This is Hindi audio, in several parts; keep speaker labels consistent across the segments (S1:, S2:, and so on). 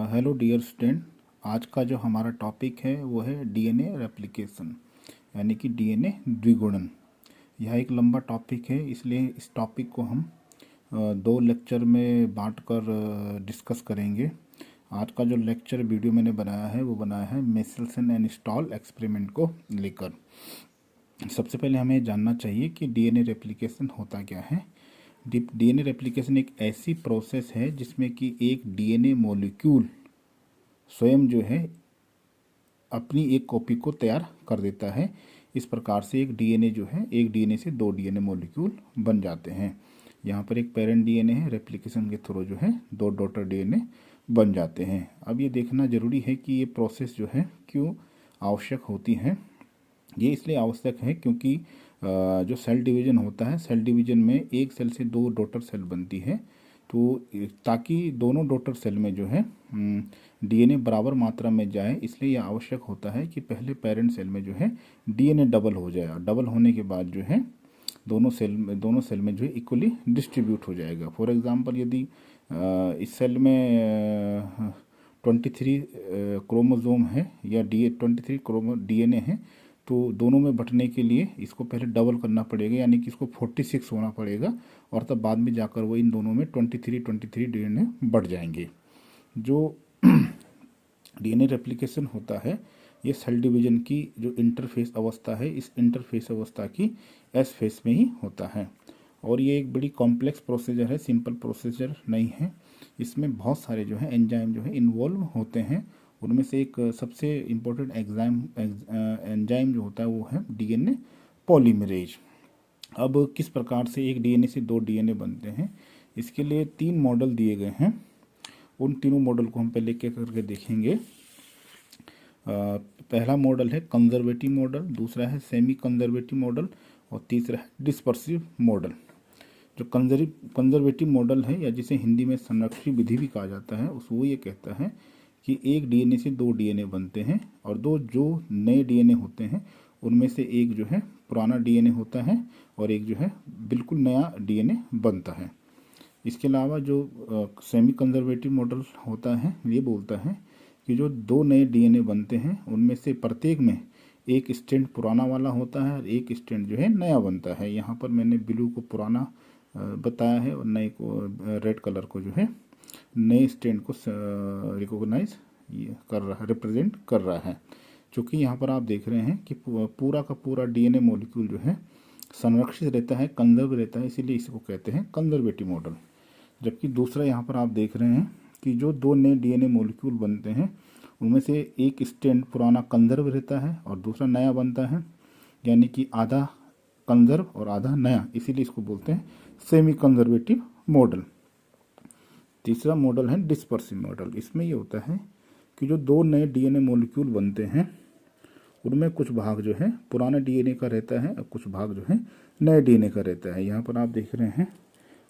S1: Hello dear student. आज का जो हमारा टॉपिक है वो है डीएनए रेप्लिकेशन यानी कि डीएनए द्विगुणन। यह एक लंबा टॉपिक है, इसलिए इस टॉपिक को हम दो लेक्चर में बांटकर डिस्कस करेंगे। आज का जो लेक्चर वीडियो मैंने बनाया है वो बनाया है मेसेल्सन एंड स्टॉल एक्सपेरिमेंट को लेकर। सबसे पहले हमें जानना चाहिए कि डीएनए रेप्लिकेशन होता क्या है। डीएनए रेप्लिकेशन एक ऐसी प्रोसेस है जिसमें कि एक डीएनए मॉलिक्यूल स्वयं जो है अपनी एक कॉपी को तैयार कर देता है। इस प्रकार से एक डीएनए जो है, एक डीएनए से दो डीएनए मॉलिक्यूल बन जाते हैं। यहाँ पर एक पेरेंट डीएनए है, रेप्लिकेशन के थ्रू जो है दो डॉटर डीएनए बन जाते हैं। अब ये देखना जरूरी है कि ये प्रोसेस जो है क्यों आवश्यक होती है। ये इसलिए आवश्यक है क्योंकि जो सेल डिवीजन होता है, सेल डिवीजन में एक सेल से दो डॉटर सेल बनती है, तो ताकि दोनों डॉटर सेल में जो है डीएनए बराबर मात्रा में जाए, इसलिए यह आवश्यक होता है कि पहले पेरेंट सेल में जो है डीएनए डबल हो जाए, और डबल होने के बाद जो है दोनों सेल में जो है इक्वली डिस्ट्रीब्यूट हो जाएगा। फॉर एग्जांपल यदि इस सेल में 23 क्रोमोसोम है या 23 डीएनए है, तो दोनों में बंटने के लिए इसको पहले डबल करना पड़ेगा, यानी कि इसको 46 होना पड़ेगा, और तब बाद में जाकर वो इन दोनों में 23 डीएनए बढ़ जाएंगे। जो डीएनए रेप्लिकेशन होता है ये सेल डिवीजन की जो इंटरफेस अवस्था है, इस इंटरफेस अवस्था की एस फेस में ही होता है, और ये एक बड़ी कॉम्प्लेक्स प्रोसीजर है, सिंपल प्रोसीजर नहीं है। इसमें बहुत सारे जो है एंजाइम जो है इन्वॉल्व होते हैं। उनमें से एक सबसे इम्पोर्टेंट एंजाइम जो होता है वो है डीएनए पॉलीमरेज। अब किस प्रकार से एक डीएनए से दो डीएनए बनते हैं, इसके लिए तीन मॉडल दिए गए हैं। उन तीनों मॉडल को हम पहले एक करके देखेंगे। पहला मॉडल है कंजर्वेटिव मॉडल, दूसरा है सेमी कंजर्वेटिव मॉडल, और तीसरा है डिस्पर्सिव मॉडल। जो कंजर्वेटिव मॉडल है, या जिसे हिंदी में संरक्षित विधि भी कहा जाता है, उस वो ये कहता है कि एक डीएनए से दो डीएनए बनते हैं, और दो जो नए डीएनए होते हैं उनमें से एक जो है पुराना डीएनए होता है और एक जो है बिल्कुल नया डीएनए बनता है। इसके अलावा जो सेमी कंजर्वेटिव मॉडल होता है ये बोलता है कि जो दो नए डीएनए बनते हैं उनमें से प्रत्येक में एक स्ट्रैंड पुराना वाला होता है और एक स्ट्रैंड जो है नया बनता है। यहाँ पर मैंने ब्लू को पुराना बताया है और नए को रेड कलर को जो है नए स्ट्रैंड को रिकॉग्नाइज कर रहा है, रिप्रेजेंट कर रहा है। चूँकि यहाँ पर आप देख रहे हैं कि पूरा का पूरा डीएनए मॉलिक्यूल जो है संरक्षित रहता है, कंजर्व रहता है, इसीलिए इसको कहते हैं कंजर्वेटिव मॉडल। जबकि दूसरा यहाँ पर आप देख रहे हैं कि जो दो नए डीएनए मॉलिक्यूल बनते हैं उनमें से एक स्ट्रैंड पुराना कंजर्व रहता है और दूसरा नया बनता है, यानी कि आधा कंजर्व और आधा नया, इसीलिए इसको बोलते हैं सेमी कंजर्वेटिव मॉडल। तीसरा मॉडल है डिस्पर्सिव मॉडल। इसमें ये होता है कि जो दो नए डीएनए मॉलिक्यूल बनते हैं उनमें कुछ भाग जो है पुराने डीएनए का रहता है और कुछ भाग जो है नए डीएनए का रहता है। यहाँ पर आप देख रहे हैं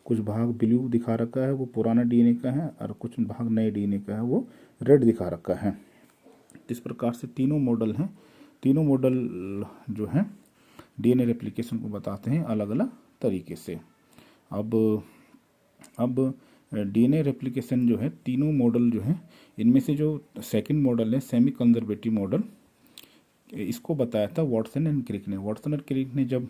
S1: कुछ भाग ब्लू दिखा रखा है वो पुराना डीएनए का है, और कुछ भाग नए डीएनए का है वो रेड दिखा रखा है। इस प्रकार से तीनों मॉडल हैं। तीनों मॉडल जो हैं डीएनए रेप्लिकेशन को बताते हैं अलग अलग तरीके से। अब डीएनए रेप्लिकेशन जो है तीनों मॉडल जो है, इनमें से जो सेकंड मॉडल है सेमी कंजर्वेटिव मॉडल, इसको बताया था वाटसन एंड क्रिक ने। वाटसन एंड क्रिक ने जब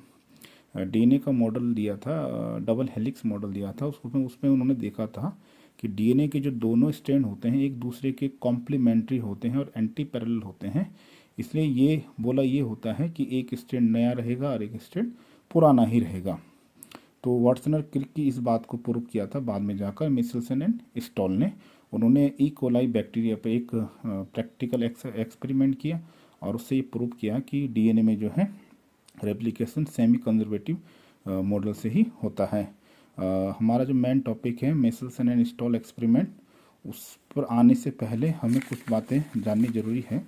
S1: डीएनए का मॉडल दिया था, डबल हेलिक्स मॉडल दिया था, उसमें उन्होंने देखा था कि डीएनए के जो दोनों स्ट्रैंड होते हैं एक दूसरे के कॉम्प्लीमेंट्री होते हैं और एंटी पैरेलल होते हैं। इसलिए ये होता है कि एक स्ट्रैंड नया रहेगा और एक स्ट्रैंड पुराना ही रहेगा। तो वाटसन और क्रिक की इस बात को प्रूव किया था बाद में जाकर मेसेल्सन एंड स्टॉल ने। उन्होंने ई कोलाई बैक्टीरिया पे एक प्रैक्टिकल एक्सपेरिमेंट किया और उससे ये प्रूव किया कि डीएनए में जो है रेप्लिकेशन सेमी कंजर्वेटिव मॉडल से ही होता है। हमारा जो मेन टॉपिक है मेसेल्सन एंड स्टॉल एक्सपेरिमेंट, उस पर आने से पहले हमें कुछ बातें जाननी जरूरी है।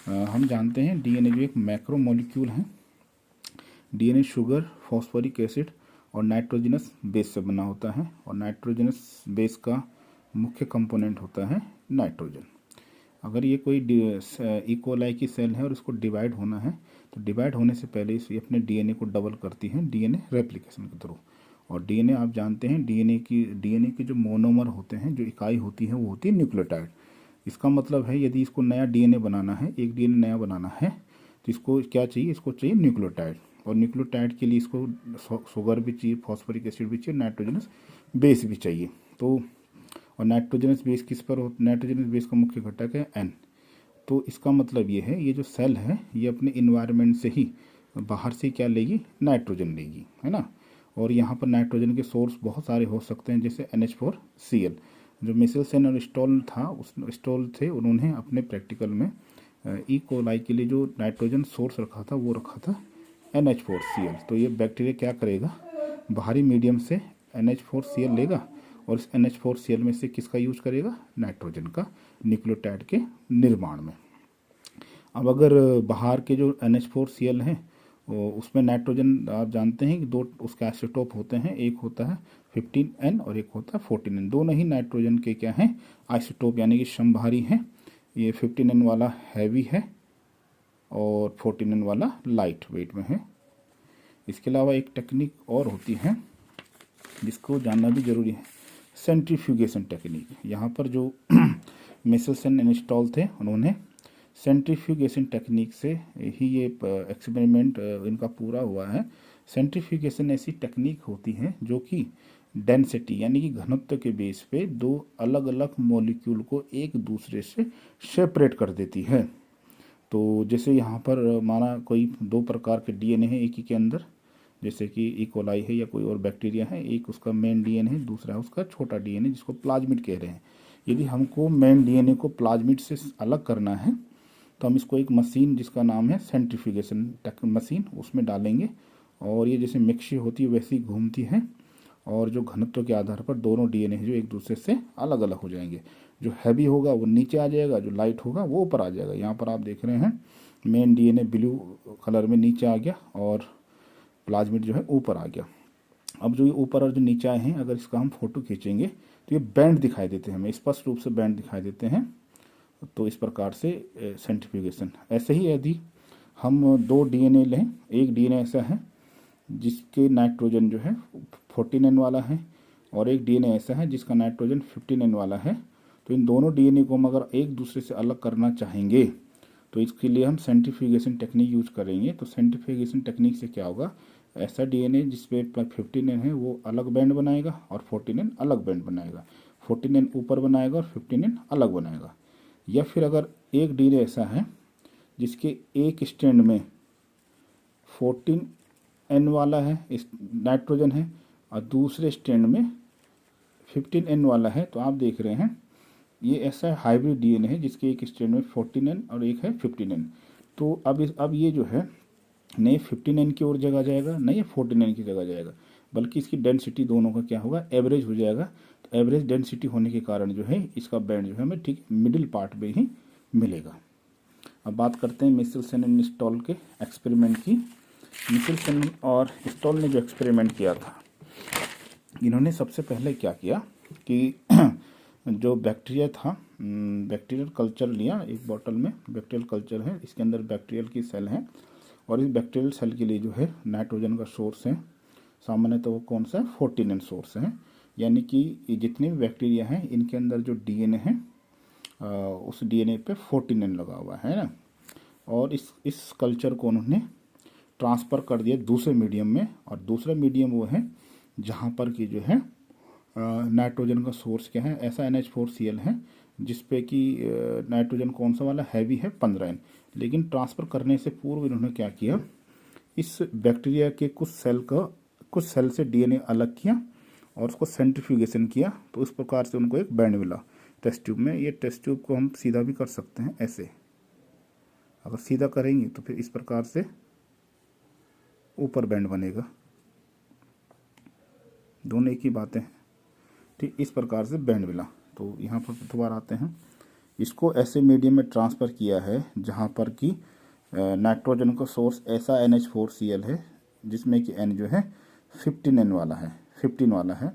S1: हम जानते हैं डीएनए जो एक मैक्रो मॉलिक्यूल है। डीएनए शुगर, फॉस्फोरिक एसिड और नाइट्रोजनस बेस से बना होता है, और नाइट्रोजनस बेस का मुख्य कंपोनेंट होता है नाइट्रोजन। अगर ये कोई ई कोलाई की सेल है और इसको डिवाइड होना है, तो डिवाइड होने से पहले इसे अपने डीएनए को डबल करती है डीएनए रेप्लिकेशन के थ्रू। और डीएनए आप जानते हैं डीएनए की जो मोनोमर होते हैं, जो इकाई होती है वो होती है न्यूक्लियोटाइड। इसका मतलब है यदि इसको नया डीएनए बनाना है, एक डीएनए नया बनाना है, तो इसको क्या चाहिए, इसको चाहिए न्यूक्लियोटाइड, और न्यूक्लियोटाइड के लिए इसको शुगर भी चाहिए, फॉस्फोरिक एसिड भी चाहिए, नाइट्रोजनस बेस भी चाहिए। तो और नाइट्रोजनस बेस किस पर हो, नाइट्रोजनस बेस का मुख्य घटक है एन। तो इसका मतलब ये है, ये जो सेल है ये अपने इन्वायरमेंट से ही बाहर से क्या लेगी, नाइट्रोजन लेगी, है ना। और यहाँ पर नाइट्रोजन के सोर्स बहुत सारे हो सकते हैं, जैसे NH4Cl। जो मिशेल्सन और स्टॉल था, उस स्टॉल थे, उन्होंने अपने प्रैक्टिकल में ई कोलाई के लिए जो नाइट्रोजन सोर्स रखा था वो रखा था NH4Cl। तो ये बैक्टीरिया क्या करेगा, बाहरी मीडियम से NH4Cl लेगा और इस NH4Cl में से किसका यूज करेगा, नाइट्रोजन का, न्यूक्लियोटाइड के निर्माण में। अब अगर बाहर के जो NH4Cl हैं उसमें नाइट्रोजन, आप जानते हैं कि दो उसके आइसोटोप होते हैं, एक होता है 15N और एक होता है 14N। दोनों ही नाइट्रोजन के क्या हैं, आइसोटोप, यानी कि समभारी हैं। ये 15N वाला हैवी है और 14N वाला लाइट वेट में है। इसके अलावा एक टेक्निक और होती है जिसको जानना भी जरूरी है, सेंट्रीफ्यूगेशन टेक्निक। यहाँ पर जो मिशेल्सन एंड स्टॉल थे, उन्होंने सेंट्रीफ्यूगेशन टेक्निक से ही ये एक्सपेरिमेंट इनका पूरा हुआ है। सेंट्रीफ्यूगेशन ऐसी टेक्निक होती है जो कि डेंसिटी यानी कि घनत्व के बेस पे दो अलग अलग मॉलिक्यूल को एक दूसरे से सेपरेट कर देती है। तो जैसे यहाँ पर माना कोई दो प्रकार के डीएनए है एक ही के अंदर, जैसे कि ई कोलाई है या कोई और बैक्टीरिया है, एक उसका मेन डीएनए है, दूसरा है उसका छोटा डीएनए जिसको प्लाज्मिड कह रहे हैं। यदि हमको मेन डीएनए को प्लाज्मिड से अलग करना है तो हम इसको एक मशीन जिसका नाम है सेंट्रीफ्यूगेशन मशीन, उसमें डालेंगे और ये जैसे मिक्सी होती है वैसी घूमती है और जो घनत्व के आधार पर दोनों डीएनए जो एक दूसरे से अलग अलग हो जाएंगे। जो हैवी होगा वो नीचे आ जाएगा, जो लाइट होगा वो ऊपर आ जाएगा। यहाँ पर आप देख रहे हैं मेन डीएनए ब्लू कलर में नीचे आ गया और प्लाज्मिड जो है ऊपर आ गया। अब जो ये ऊपर और जो नीचे आए हैं, अगर इसका हम फोटो खींचेंगे तो ये बैंड दिखाई देते हैं, हमें स्पष्ट रूप से बैंड दिखाई देते हैं। तो इस प्रकार से सेंट्रीफ्यूगेशन। ऐसे ही यदि हम दो डीएनए लें, एक डीएनए ऐसा है जिसके नाइट्रोजन जो है 14N वाला है और एक डीएनए ऐसा है जिसका नाइट्रोजन 15N वाला है, तो इन दोनों डीएनए को हम अगर एक दूसरे से अलग करना चाहेंगे तो इसके लिए हम सेंट्रीफ्यूगेशन टेक्निक यूज करेंगे। तो सेंट्रीफ्यूगेशन टेक्निक से क्या होगा, ऐसा डीएनए जिसपे 15N है वो अलग बैंड बनाएगा और 14N अलग बैंड बनाएगा, 14N ऊपर बनाएगा और 15N अलग बनाएगा। या फिर अगर एक डीएनए ऐसा है जिसके एक स्ट्रैंड में 14N वाला है इस नाइट्रोजन है और दूसरे स्ट्रैंड में 15N वाला है, तो आप देख रहे हैं ये ऐसा हाइब्रिड डीएनए है जिसके एक स्ट्रैंड में 14N और एक है 15N। तो अब ये जो है नहीं 15N की ओर जगह जाएगा, नहीं ये 14N की जगह जाएगा, बल्कि इसकी डेंसिटी दोनों का क्या होगा, एवरेज हो जाएगा। तो एवरेज डेंसिटी होने के कारण जो है इसका बैंड जो है हमें ठीक मिडिल पार्ट में ही मिलेगा। अब बात करते हैं मिशेल्सन एंड स्टॉल के एक्सपेरिमेंट की। मिशेल्सन और स्टॉल ने जो एक्सपेरिमेंट किया था, इन्होंने सबसे पहले क्या किया कि जो बैक्टीरिया था, बैक्टीरियल कल्चर लिया, एक बोतल में बैक्टीरियल कल्चर है, इसके अंदर बैक्टीरियल की सेल है और इस बैक्टीरियल सेल के लिए जो है नाइट्रोजन का सोर्स है सामान्यतः तो वो कौन सा है, 14N सोर्स है। यानी कि जितने भी बैक्टीरिया हैं इनके अंदर जो डीएनए है उस डीएनए पे 14N लगा हुआ है ना। और इस कल्चर को उन्होंने ट्रांसफ़र कर दिया दूसरे मीडियम में, और दूसरा मीडियम वो है जहाँ पर कि जो है नाइट्रोजन का सोर्स क्या है, ऐसा NH4Cl है जिसपे कि नाइट्रोजन कौन सा वाला हैवी है 15N। लेकिन ट्रांसफ़र करने से पूर्व इन्होंने क्या किया, इस बैक्टीरिया के कुछ सेल से डीएनए अलग किया और उसको सेंट्रीफ्यूगेशन किया, तो इस प्रकार से उनको एक बैंड मिला टेस्ट ट्यूब में। ये टेस्ट ट्यूब को हम सीधा भी कर सकते हैं ऐसे, अगर सीधा करेंगे तो फिर इस प्रकार से ऊपर बैंड बनेगा, दोनों एक ही बातें हैं, ठीक इस प्रकार से बैंड मिला। तो यहाँ पर दोबारा आते हैं, इसको ऐसे मीडियम में ट्रांसफ़र किया है जहाँ पर कि नाइट्रोजन का सोर्स ऐसा NH4Cl है जिसमें कि N जो है 15N वाला है, 15 वाला है,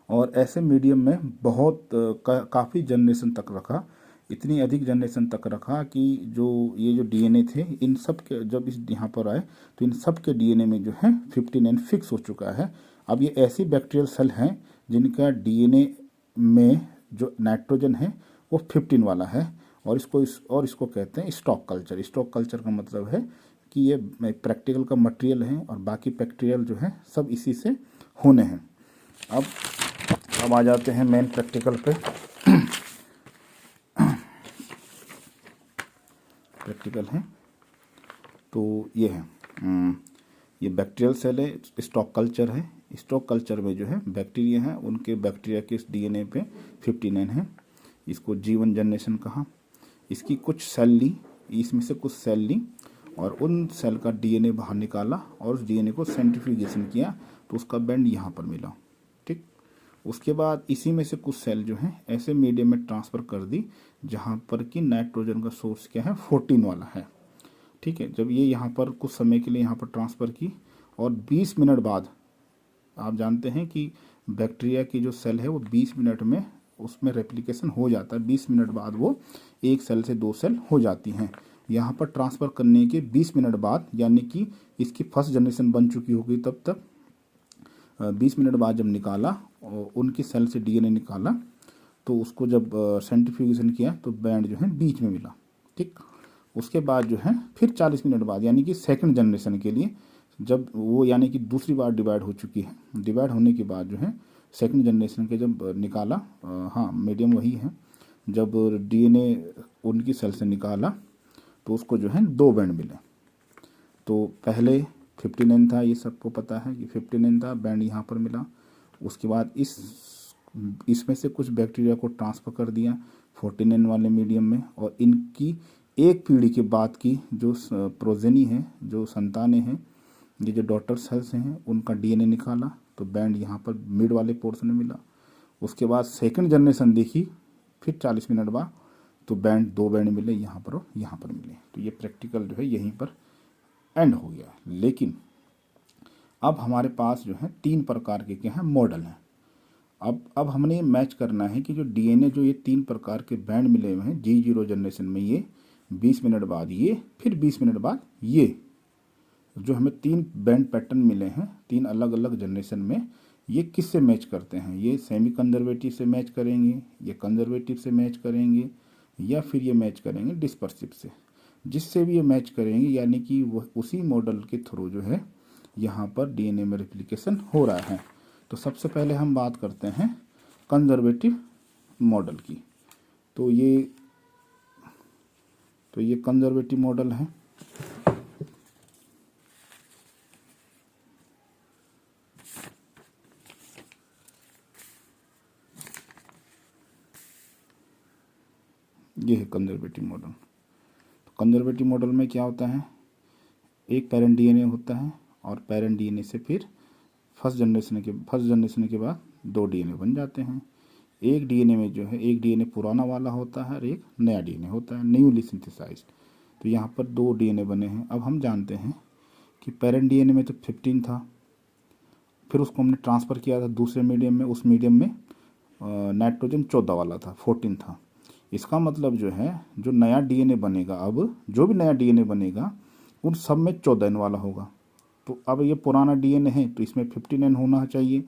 S1: और ऐसे मीडियम में बहुत काफ़ी जनरेशन तक रखा, इतनी अधिक जनरेशन तक रखा कि ये जो डीएनए थे इन सब के जब इस यहाँ पर आए तो इन सब के डीएनए में जो है 15N फिक्स हो चुका है। अब ये ऐसी बैक्टीरियल सेल हैं जिनका डीएनए में जो नाइट्रोजन है वो वो 15 वाला है। और इसको कहते हैं स्टॉक कल्चर। स्टॉक कल्चर का मतलब है कि ये प्रैक्टिकल का मटेरियल है और बाकी प्रैक्टिकल जो है सब इसी से होने हैं। अब आ जाते हैं मेन प्रैक्टिकल पे। प्रैक्टिकल है तो ये है, ये बैक्टीरियल सेल है, स्टॉक कल्चर है। स्टॉक कल्चर में जो है बैक्टीरिया हैं, उनके बैक्टीरिया के डीएनए पे 59 है। इसको G1 जनरेशन कहा। इसकी कुछ सेल ली, इसमें से कुछ सेल ली और उन सेल का डीएनए बाहर निकाला और उस डीएनए को सेंट्रीफ्यूगेशन किया तो उसका बैंड यहाँ पर मिला। ठीक, उसके बाद इसी में से कुछ सेल जो है ऐसे मीडियम में ट्रांसफ़र कर दी जहाँ पर कि नाइट्रोजन का सोर्स क्या है, 14 वाला है। ठीक है, जब ये यहाँ पर कुछ समय के लिए यहाँ पर ट्रांसफ़र की और 20 मिनट बाद, आप जानते हैं कि बैक्टीरिया की जो सेल है वो 20 मिनट में उसमें रेप्लिकेशन हो जाता है। 20 मिनट बाद वो एक सेल से 2 सेल हो जाती हैं। यहाँ पर ट्रांसफ़र करने के 20 मिनट बाद, यानी कि इसकी फर्स्ट जनरेशन बन चुकी होगी तब तक 20 मिनट बाद जब निकाला और उनकी सेल से डीएनए निकाला तो उसको जब सेंट्रीफ्यूगेशन किया तो बैंड जो है बीच में मिला। ठीक, उसके बाद जो है फिर 40 मिनट बाद, यानी कि सेकंड जनरेशन के लिए जब वो, यानी कि दूसरी बार डिवाइड हो चुकी है, डिवाइड होने के बाद जो है सेकंड जनरेशन के जब निकाला, हाँ मीडियम वही है, जब डीएनए उनकी सेल से निकाला तो उसको जो है 2 बैंड मिले। तो पहले 59 था, ये सबको पता है कि 59 था, बैंड यहाँ पर मिला। उसके बाद इसमें से कुछ बैक्टीरिया को ट्रांसफ़र कर दिया 49 वाले मीडियम में और इनकी एक पीढ़ी के बाद की जो प्रोजेनी है, जो संतानें हैं, ये जो डॉटर सेल्स हैं, उनका डीएनए निकाला तो बैंड यहाँ पर मिड वाले पोर्शन में मिला। उसके बाद सेकंड जनरेशन देखी फिर 40 मिनट बाद तो बैंड 2 बैंड मिले, यहाँ पर और यहाँ पर मिले। तो ये प्रैक्टिकल जो है यहीं पर एंड हो गया। लेकिन अब हमारे पास जो है 3 प्रकार के क्या हैं, मॉडल हैं। अब हमने मैच करना है कि जो डीएनए जो ये 3 प्रकार के बैंड मिले हुए हैं G0 जनरेशन में, ये 20 मिनट बाद ये, फिर 20 मिनट बाद ये, जो हमें 3 बैंड पैटर्न मिले हैं 3 अलग अलग जनरेशन में, ये किससे मैच करते हैं। ये सेमी कंजर्वेटिव से मैच करेंगे, ये कंजर्वेटिव से मैच करेंगे, या फिर ये मैच करेंगे डिस्पर्सिव से। जिससे भी ये मैच करेंगे यानी कि वह उसी मॉडल के थ्रू जो है यहाँ पर डीएनए में रेप्लिकेशन हो रहा है। तो सबसे पहले हम बात करते हैं कंजर्वेटिव मॉडल की। तो ये कंजर्वेटिव मॉडल है। ये है कंजर्वेटिव मॉडल। तो कंजर्वेटिव मॉडल में क्या होता है, एक पेरेंट डीएनए होता है और पेरेंट डीएनए से फिर फर्स्ट जनरेशन के बाद 2 डीएनए बन जाते हैं। एक डीएनए में जो है एक डीएनए पुराना वाला होता है और एक नया डीएनए होता है, न्यूली सिंथेसाइज्ड। तो यहाँ पर 2 डीएनए बने हैं। अब हम जानते हैं कि पेरेंट डीएनए में तो 15 था, फिर उसको हमने ट्रांसफ़र किया था दूसरे मीडियम में, उस मीडियम में नाइट्रोजन 14 वाला था, 14 था। इसका मतलब जो है जो नया डीएनए बनेगा, अब जो भी नया डीएनए बनेगा उन सब में 14 वाला होगा। तो अब ये पुराना डीएनए है तो इसमें 59 होना चाहिए,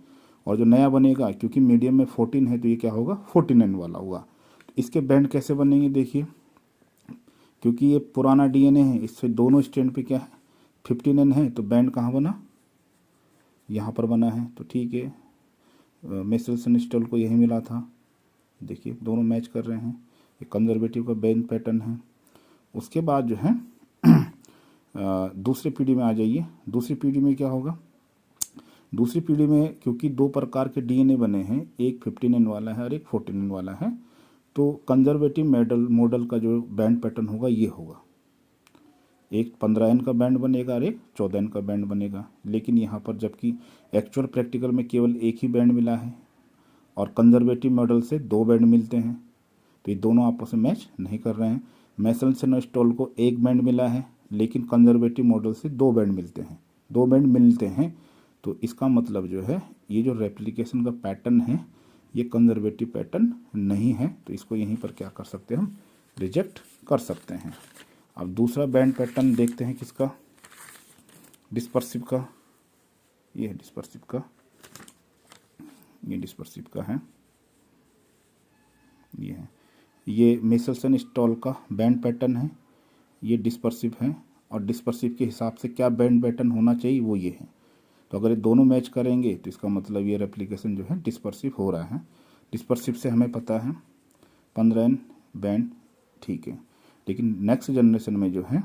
S1: और जो नया बनेगा क्योंकि मीडियम में 14 है तो ये क्या होगा, 49 वाला होगा। तो इसके बैंड कैसे बनेंगे देखिए, क्योंकि ये पुराना डीएनए है, इससे दोनों स्ट्रैंड पे क्या है 59 है, तो बैंड कहाँ बना, यहाँ पर बना है। तो ठीक है, मेसेल्सनस्टॉल को यही मिला था, देखिए दोनों मैच कर रहे हैं। ये कंजर्वेटिव का बैंड पैटर्न है। उसके बाद जो है दूसरी पीढ़ी में आ जाइए। दूसरी पीढ़ी में क्या होगा, दूसरी पीढ़ी में क्योंकि 2 प्रकार के डीएनए बने हैं, एक 59 वाला है और एक 49 वाला है, तो कंजर्वेटिव मॉडल का जो बैंड पैटर्न होगा ये होगा, एक 15N का बैंड बनेगा और एक 14N का बैंड बनेगा। लेकिन यहाँ पर जबकि एक्चुअल प्रैक्टिकल में केवल एक ही बैंड मिला है और कंजर्वेटिव मॉडल से 2 बैंड मिलते हैं, तो ये दोनों आपस में मैच नहीं कर रहे हैं। मेसेल्सनस्टॉल को 1 बैंड मिला है लेकिन कंजर्वेटिव मॉडल से 2 बैंड मिलते हैं, 2 बैंड मिलते हैं। तो इसका मतलब जो है ये जो रेप्लिकेशन का पैटर्न है ये कंजर्वेटिव पैटर्न नहीं है, तो इसको यहीं पर क्या कर सकते हैं, हम रिजेक्ट कर सकते हैं। अब दूसरा बैंड पैटर्न देखते हैं किसका, डिस्पर्सिव का। ये है डिस्पर्सिव का, ये डिस्पर्सिव का है, ये है। ये मेसल्सन स्टॉल का बैंड पैटर्न है, ये डिस्पर्सिव है, और डिस्पर्सिव के हिसाब से क्या बैंड पैटर्न होना चाहिए वो ये है। तो अगर ये दोनों मैच करेंगे तो इसका मतलब ये रेप्लिकेशन जो है डिस्पर्सिव हो रहा है। डिस्पर्सिव से हमें पता है 15N बैंड, ठीक है। लेकिन नेक्स्ट जनरेशन में जो है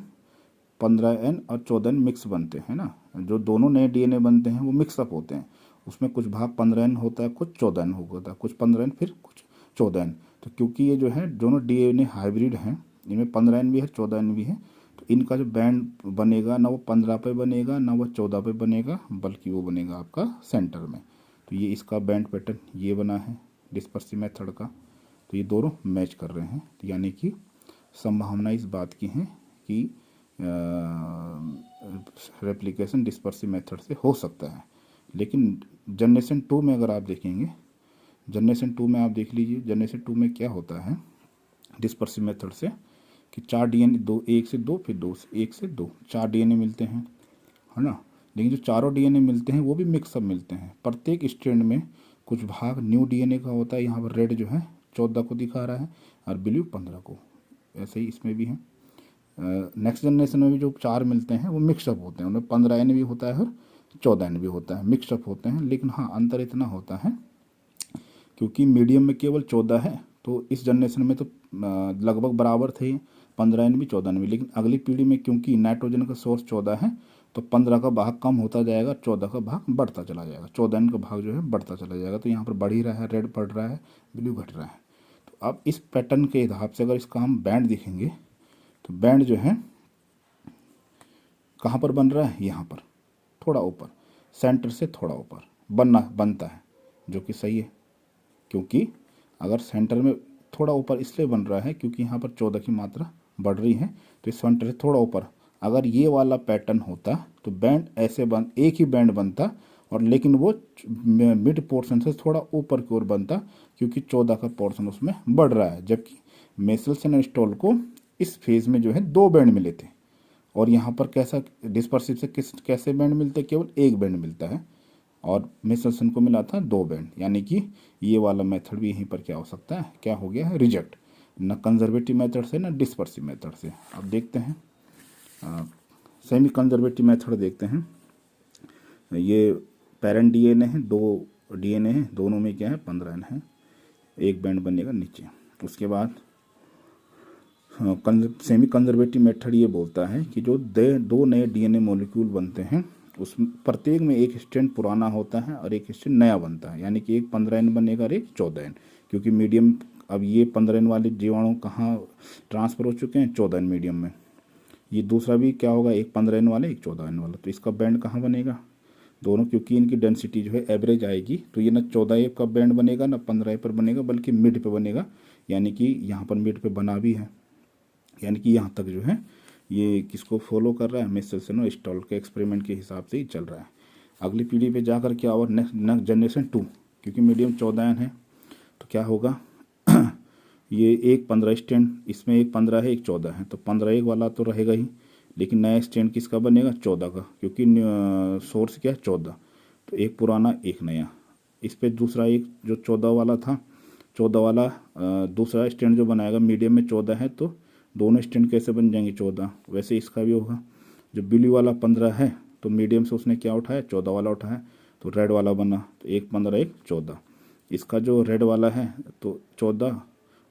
S1: 15N और 14N मिक्स बनते हैं ना, जो दोनों नए डीएनए बनते हैं वो मिक्सअप होते हैं। उसमें कुछ भाग 15N होता है, कुछ 14N होता है, कुछ 15N फिर कुछ 14N। तो क्योंकि ये जो है दोनों डीएनए हाइब्रिड हैं, इनमें 15N भी है 14N भी है, तो इनका जो बैंड बनेगा ना वो 15 पे बनेगा ना वो 14 पे बनेगा, बल्कि वो बनेगा आपका सेंटर में। तो ये इसका बैंड पैटर्न ये बना है डिस्पर्सिव मेथड का। तो ये दोनों मैच कर रहे हैं, तो यानी कि संभावना इस बात की है कि रेप्लिकेशन डिस्पर्सिव मेथड से हो सकता है। लेकिन जनरेशन 2 में अगर आप देखेंगे, जनरेशन 2 में आप देख लीजिए, जनरेशन 2 में क्या होता है डिस्पर्सिव मेथड से कि 4 डीएनए, 1 से 2 फिर 2 से 1 से 2, 4 डीएनए मिलते हैं, है ना। लेकिन जो चारों डीएनए मिलते हैं वो भी मिक्सअप मिलते हैं। प्रत्येक स्ट्रैंड में कुछ भाग न्यू डीएनए का होता है। यहाँ पर रेड जो है 14 को दिखा रहा है और ब्लू 15 को, ऐसे ही इसमें भी है। नेक्स्ट जनरेशन में भी जो 4 मिलते हैं वो मिक्सअप होते हैं, उनमें 15N भी होता है और 14N भी होता है, मिक्सअप होते हैं। लेकिन हाँ, अंतर इतना होता है क्योंकि मीडियम में केवल 14 है, तो इस जनरेशन में तो लगभग बराबर थे 15N भी 14N भी। लेकिन अगली पीढ़ी में क्योंकि नाइट्रोजन का सोर्स 14 है, तो 15 का भाग कम होता जाएगा, 14 का भाग बढ़ता चला जाएगा, 14N का भाग जो है बढ़ता चला जाएगा। तो यहाँ पर बढ़ ही रहा है, रेड बढ़ रहा है, ब्लू घट रहा है। तो अब इस पैटर्न के हिसाब से अगर इसका हम बैंड देखेंगे तो बैंड जो है कहाँ पर बन रहा है, यहाँ पर थोड़ा ऊपर, सेंटर से थोड़ा ऊपर बनता है, जो कि सही है। क्योंकि अगर सेंटर में थोड़ा ऊपर इसलिए बन रहा है क्योंकि यहाँ पर 14 की मात्रा बढ़ रही है, तो इस सेंटर से थोड़ा ऊपर अगर ये वाला पैटर्न होता तो बैंड ऐसे एक ही बैंड बनता, और लेकिन वो मिड पोर्शन से थोड़ा ऊपर की ओर बनता क्योंकि 14 का पोर्शन उसमें बढ़ रहा है। जबकि मेसल्सन स्टॉल को इस फेज में जो है 2 बैंड मिले थे, और यहाँ पर कैसा डिस्पर्सिव से कैसे बैंड मिलते हैं, केवल 1 बैंड मिलता है, और मेसल्सन को मिला था 2 बैंड। यानी कि ये वाला मेथड भी यहीं पर क्या हो सकता है, क्या हो गया है, रिजेक्ट, ना कंजर्वेटिव मेथड से ना डिस्पर्सिव मेथड से। अब देखते हैं सेमी कंजर्वेटिव मेथड देखते हैं। ये पेरेंट डीएनए है, 2 डीएनए हैं, दोनों में क्या है 15N है, 1 बैंड बनेगा नीचे। उसके बाद सेमी कंजर्वेटिव मेथड ये बोलता है कि जो 2 नए डीएनए मॉलिक्यूल बनते हैं उस प्रत्येक में एक स्ट्रैंड पुराना होता है और एक स्ट्रैंड नया बनता है। यानी कि एक 15N बनेगा और एक 14N, क्योंकि मीडियम अब ये 15N वाले जीवाणु कहाँ ट्रांसफ़र हो चुके हैं, 14N मीडियम में। ये दूसरा भी क्या होगा, एक 15N वाला एक 14N वाला, तो इसका बैंड कहाँ बनेगा, दोनों, क्योंकि इनकी डेंसिटी जो है एवरेज आएगी, तो ये ना 14A का बैंड बनेगा ना 15A पर बनेगा, बल्कि मिड पे बनेगा। यानी कि यहाँ पर मिड पे बना भी है, यानी कि यहाँ तक जो है ये किसको फॉलो कर रहा है, मेसल्सन और स्टॉल के एक्सपेरिमेंट के हिसाब से ही चल रहा है। अगली पीढ़ी पे जाकर क्या होगा, नेक्स्ट जनरेशन 2, क्योंकि मीडियम 14N है, तो क्या होगा ये एक 15 स्टैंड, इसमें एक 15 है एक 14 है, तो 15 एक वाला तो रहेगा ही, लेकिन नया स्टैंड किसका बनेगा, 14 का, क्योंकि सोर्स क्या है 14, तो एक पुराना एक नया। इस पर दूसरा एक जो 14 वाला था, 14 वाला दूसरा स्टैंड जो बनाएगा, मीडियम में 14 है तो दोनों स्टैंड कैसे बन जाएंगे 14, वैसे इसका भी होगा। जो ब्लू वाला 15 है तो मीडियम से उसने क्या उठाया, 14 वाला उठाया, तो रेड वाला बना, तो एक 15 एक 14। इसका जो रेड वाला है तो 14,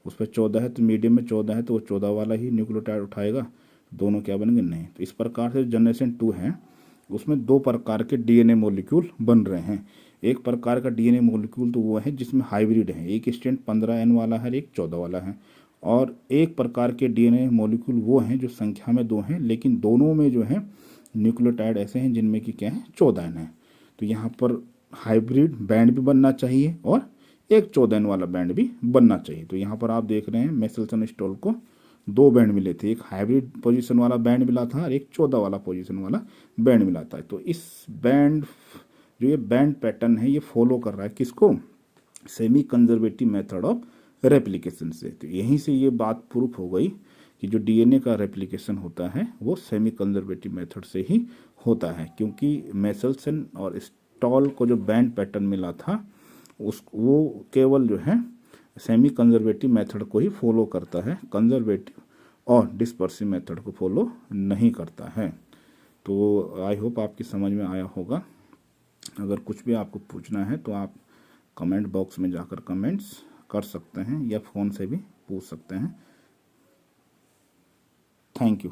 S1: उस पर 14 है, तो मीडियम में 14 है तो वो 14 वाला ही न्यूक्लियोटाइड उठाएगा, दोनों क्या बनेंगे, नहीं। तो इस प्रकार से जनरेशन 2 है, उसमें 2 प्रकार के डीएनए मॉलिक्यूल बन रहे हैं। एक प्रकार का डीएनए मॉलिक्यूल तो वो है जिसमें हाइब्रिड है, एक स्ट्रैंड 15N वाला है, एक 14 वाला है। और एक प्रकार के डीएनए मॉलिक्यूल वो हैं जो संख्या में 2 हैं, लेकिन दोनों में जो है न्यूक्लियोटाइड ऐसे हैं जिनमें कि क्या है 14N है। तो यहाँ पर हाइब्रिड बैंड भी बनना चाहिए और एक 14N वाला बैंड भी बनना चाहिए। तो यहाँ पर आप देख रहे हैं मेसल्सन स्टॉल को 2 बैंड मिले थे, एक हाइब्रिड पोजीशन वाला बैंड मिला था और एक 14 वाला पोजीशन वाला बैंड मिला था। तो इस बैंड जो ये बैंड पैटर्न है ये फॉलो कर रहा है किसको, semi conservative method of replication से। तो यहीं से ये बात प्रूफ हो गई कि जो डीएनए का रेप्लिकेशन होता है वो सेमी कंजर्वेटिव मेथड से ही होता है, क्योंकि मेसल्सन और स्टॉल को जो बैंड पैटर्न मिला था वो केवल जो है सेमी कंजर्वेटिव मेथड को ही फॉलो करता है, कंजर्वेटिव और डिस्पर्सिव मेथड को फॉलो नहीं करता है। तो आई होप आपकी समझ में आया होगा। अगर कुछ भी आपको पूछना है तो आप कमेंट बॉक्स में जाकर कमेंट्स कर सकते हैं या फ़ोन से भी पूछ सकते हैं। Thank you.